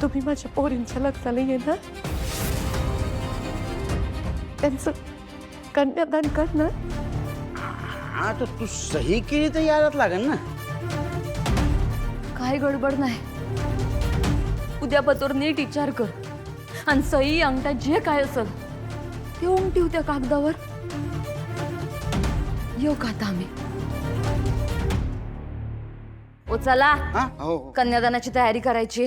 तुम्ही माझ्या पोरींच्या लग्नाला येणार, त्यांचं कन्यादान करणार? हाँ तो तू सही केली तर यायलाच लागेल ना. काय गडबड नाही. उद्यापासून नीट विचार कर आणि सही अंगठा जे काय असेल ते उमटी त्या कागदावर. येऊ का आता आम्ही? ओ चला, हा हो हो. कन्यादानाची तयारी करायची.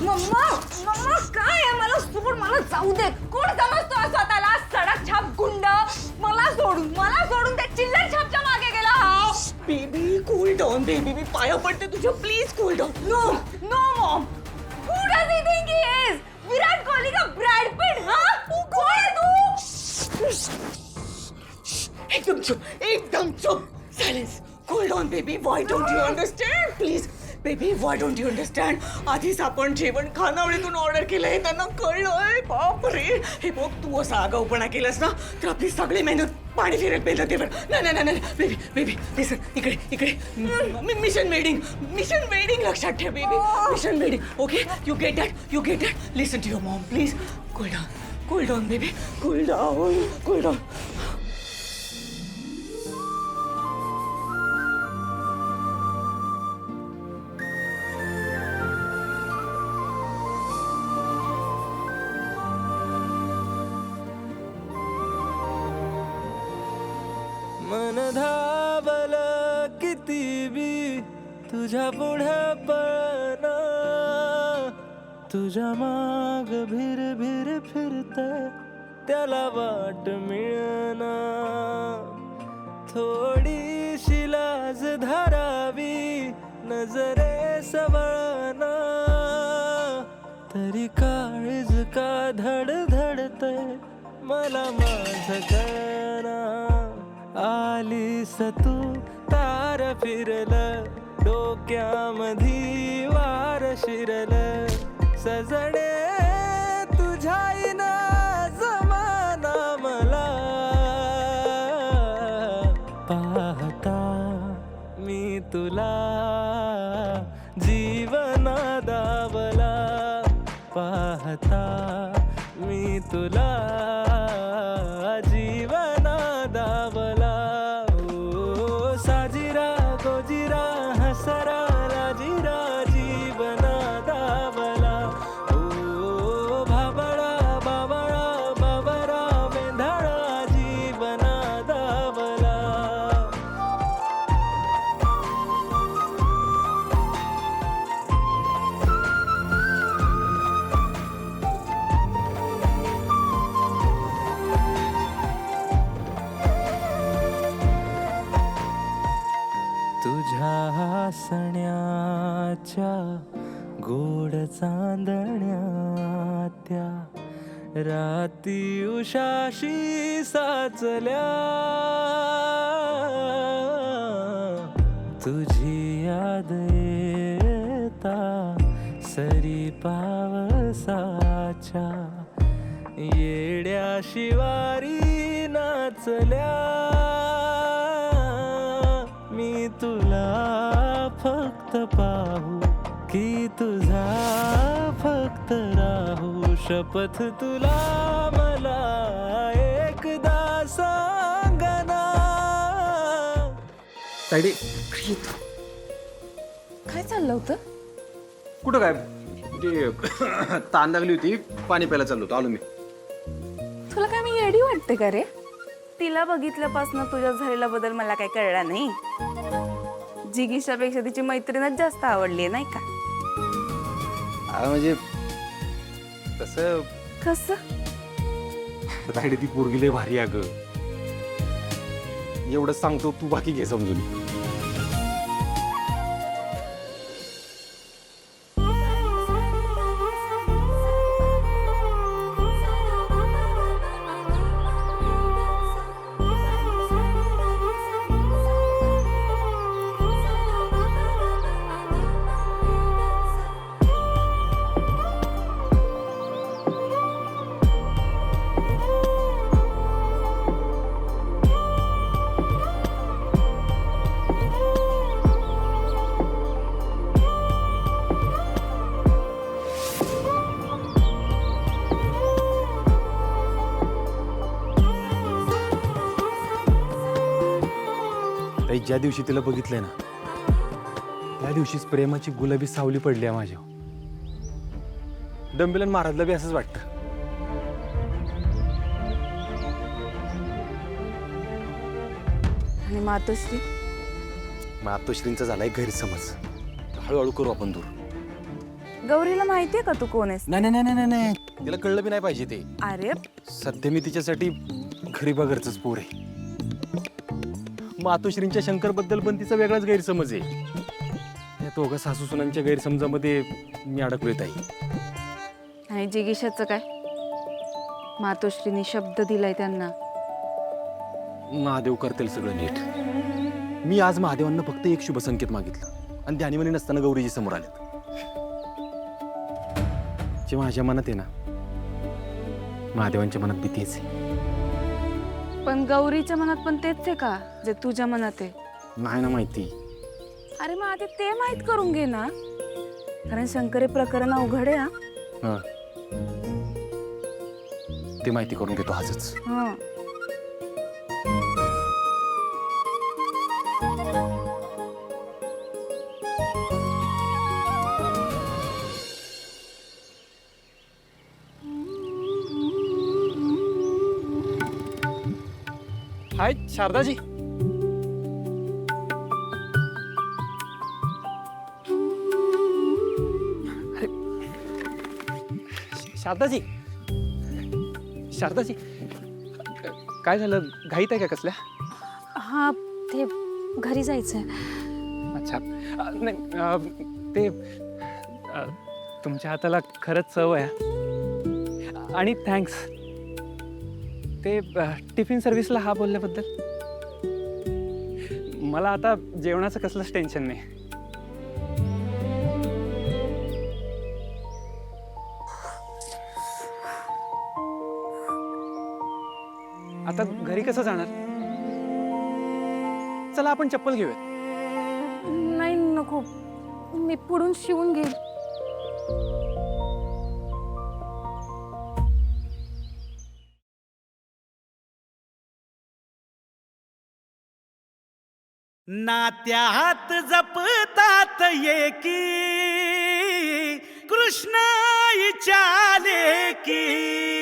मम्मा मम्मा काय आहे? मला सोड, मला जाऊ दे. कोण समजतो स्वतःला सडक छाप गुंड? मला सोडून त्या चिल्लर छापच्या मागे गेला हा. बेबी कूल डाऊन बेबी, मी पाया पडते तुझ्या, please cool down. No no mom. Who does he think he is? Virat Kohli का ब्रॅड पिट? हाँ? कोण आहे तू? एकदम चुप. Silence. Cool down baby, why don't you understand? Please baby, why don't you understand? आधीच आपण जेवण खानावळीतून ऑर्डर केलंय, त्यांना कळलंय. बाप रे, हे बघ, तू असा आगाऊपणा केलास ना तर आपली सगळी मेहनत पाणी फिरेल मेहनतीवर. नाही बेबी बेबी लिसन, इकडे मिशन वेडिंग लक्षात ठेव baby. Mission wedding, okay? You get that. Listen to your mom please. Cool down baby, cool down. मन धावल किती बी तुझ्या पुढे पळना, तुझ्या माग भिर फिरते त्याला वाट मिळना. थोडीशी लाज धरावी नजरे सवळना, तरी काळीज का धडधडते मला माझ कळना. आलीस तू तार फिरल डोक्यामधी वार शिरल, सजणे तुझ्याईना जमाना मला. पाहता मी तुला जीवना दावला, पाहता मी तुला जीवना दावला. ओ साजिरा गोजिरा हसरा लाजिरा जीवना दावला. ओ भाबळा बाबरा वेंधाळा जीवना दावला. तुझ्या हसण्याच्या गोड चांदण्या त्या राती उषाशी साचल्या, तुझी याद येता सरी पावसाच्या येड्या शिवारी नाचल्या. मी तुला फक्त पाहू की तुझा फक्त राहू, शपथ तुला मला एकदा सांगना. सायडी काय चाललं होतं? कुठं काय ते ताण लागली होती, पाणी प्यायला चाललो होतो, आलो मी. तुला काय मी येडी वाटते का रे? तिला बघितल्यापासून तुझ्यात झालेला बदल मला काही कळला नाही. जिगीशापेक्षा तिची मैत्रीणच जास्त आवडली नाही का? म्हणजे तसं कसं? सायडी ती पोरगी लय भारी आहे ग. एवढंच सांगतो, तू बाकी घे समजून. ताई ज्या दिवशी तिला बघितलंय ना त्या दिवशीच प्रेमाची गुलाबी सावली पडली आहे माझ्यावर. डंबिलन महाराजला बी असंच वाटतं. आणि मातोश्री मातोश्रींचा झालाय गैरसमज. हळूहळू करू आपण दूर. गौरीला माहितीये का तू कोण आहेस? नाही नाही नाही नाही नाही तिला कळलं बी नाही पाहिजे ते. अरे सध्या मी तिच्यासाठी गरीबाघरचंच पोर आहे. मातोश्रींच्या शंकरबद्दल पण तिचा वेगळाच गैरसमज आहे. या दोघं सासू सुनांच्या गैरसमजामध्ये मी अडकलोय ताई. आणि जिगीशाचं काय? मातोश्रीने शब्द दिलाय त्यांना. महादेव करतील सगळं नीट. मी आज महादेवांना फक्त एक शुभ संकेत मागितलं आणि ध्यानीमनी नसताना गौरीजी समोर आलेत. जे माझ्या मनात आहे ना महादेवांच्या मनात भीतीच आहे. पण गौरीच्या मनात पण तेच आहे का जे तुझ्या मनात आहे? नाही ना माहिती. अरे मग आधी ते माहित करून घे ना, कारण शंकरे प्रकरण अवघड आहे. हा ते माहिती करून घेतो आजच. हा. हाय शारदाजी. शारदाजी शारदाजी काय झालं? घाईत आहे का कसल्या? हा ते घरी जायचंय. अच्छा नाही ते तुमच्या हाताला खरंच चव आहे. आणि थँक्स ते टिफिन सर्व्हिसला हा बोलल्याबद्दल. मला आता जेवणाचं कसलंच टेन्शन नाही. आता घरी कसं जाणार? चला आपण चप्पल घेऊयात. नाही नको, मी पुढून शिवून घेईन. नात्यात जपतात एकी कृष्ण इचाले की